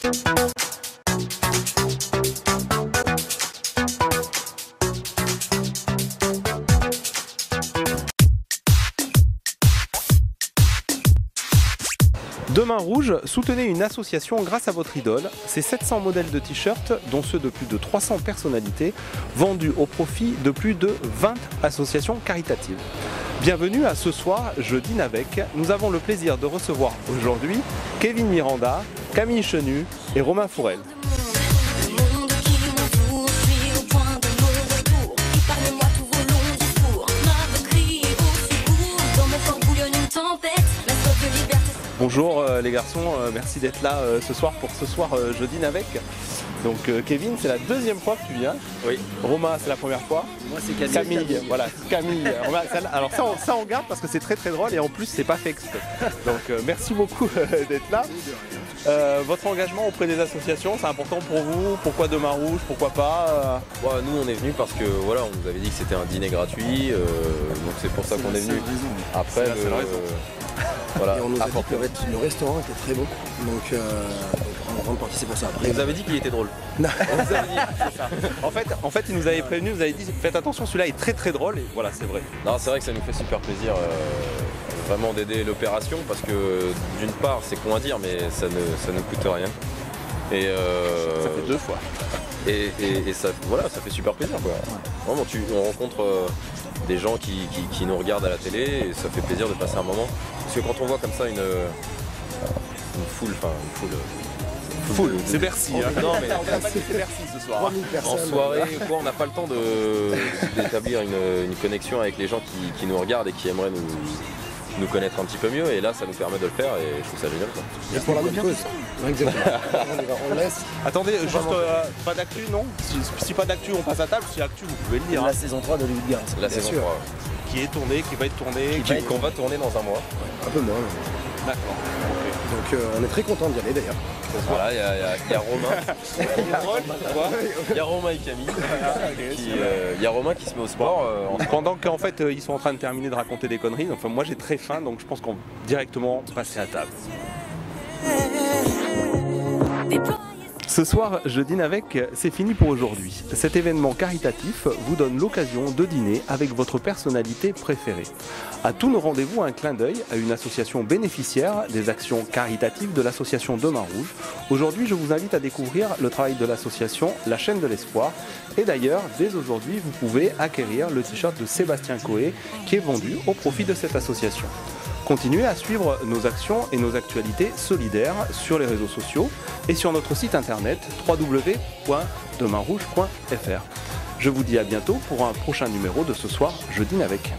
Demain Rouge, soutenez une association grâce à votre idole. C'est 700 modèles de t-shirts, dont ceux de plus de 300 personnalités, vendus au profit de plus de 20 associations caritatives. Bienvenue à Ce Soir, je dîne avec. Nous avons le plaisir de recevoir aujourd'hui Kevin Miranda, Camille Chenu et Romain Fourel. Bonjour les garçons, merci d'être là ce soir pour Ce Soir je dîne avec. Donc Kevin, c'est la deuxième fois que tu viens. Oui. Romain, c'est la première fois. Moi c'est Camille. Camille, voilà, Camille. Romain, alors ça on garde parce que c'est très très drôle et en plus c'est pas fait exprès. Donc merci beaucoup d'être là. Votre engagement auprès des associations, c'est important pour vous? Pourquoi Demain Rouge? Pourquoi pas Nous on est venus parce que voilà, on nous avait dit que c'était un dîner gratuit, donc c'est pour ça qu'on est venu. Après, voilà, et on nous a dit que le restaurant était très bon, donc on rentre participer à ça après. On nous avait dit qu'il était drôle. Non. On nous avait dit, c'est ça. En fait, il nous avait prévenu, il nous avait dit faites attention, celui-là est très très drôle et voilà, c'est vrai. Non, c'est vrai que ça nous fait super plaisir vraiment d'aider l'opération parce que d'une part, c'est con à dire, mais ça ne coûte rien. Et ça fait 2 fois. Et ça, voilà, ça fait super plaisir quoi. Vraiment, on rencontre des gens qui nous regardent à la télé et ça fait plaisir de passer un moment. Parce que quand on voit comme ça une foule, c'est Bercy. Non mais c'est Bercy ce soir. En soirée, quoi, on n'a pas le temps d'établir une connexion avec les gens qui nous regardent et qui aimeraient nous connaître un petit peu mieux, et là ça nous permet de le faire et je trouve ça génial quoi. Et pour la bonne cause. Exactement. on laisse. Attendez, juste pas d'actu, non? Si pas d'actu, on passe à table. Si actu, vous pouvez le dire. La saison 3 de Louis Garce. La saison 3. Qui est tournée, qui va être tournée. Qu'on va tourner dans un mois. Un peu moins. D'accord. Donc on est très content d'y aller d'ailleurs. Voilà, il y a Romain. Il y a Romain et Camille. Il y a Romain qui se met au sport. Pendant qu'en fait ils sont en train de terminer de raconter des conneries. Enfin moi j'ai très faim, donc je pense qu'on va directement passer à table. Ce soir, je dîne avec, c'est fini pour aujourd'hui. Cet événement caritatif vous donne l'occasion de dîner avec votre personnalité préférée. À tous nos rendez-vous, un clin d'œil à une association bénéficiaire des actions caritatives de l'association Demain Rouge. Aujourd'hui, je vous invite à découvrir le travail de l'association La Chaîne de l'Espoir. Et d'ailleurs, dès aujourd'hui, vous pouvez acquérir le t-shirt de Sébastien Coé qui est vendu au profit de cette association. Continuez à suivre nos actions et nos actualités solidaires sur les réseaux sociaux et sur notre site internet www.demainrouge.fr. Je vous dis à bientôt pour un prochain numéro de Ce Soir, je dîne avec.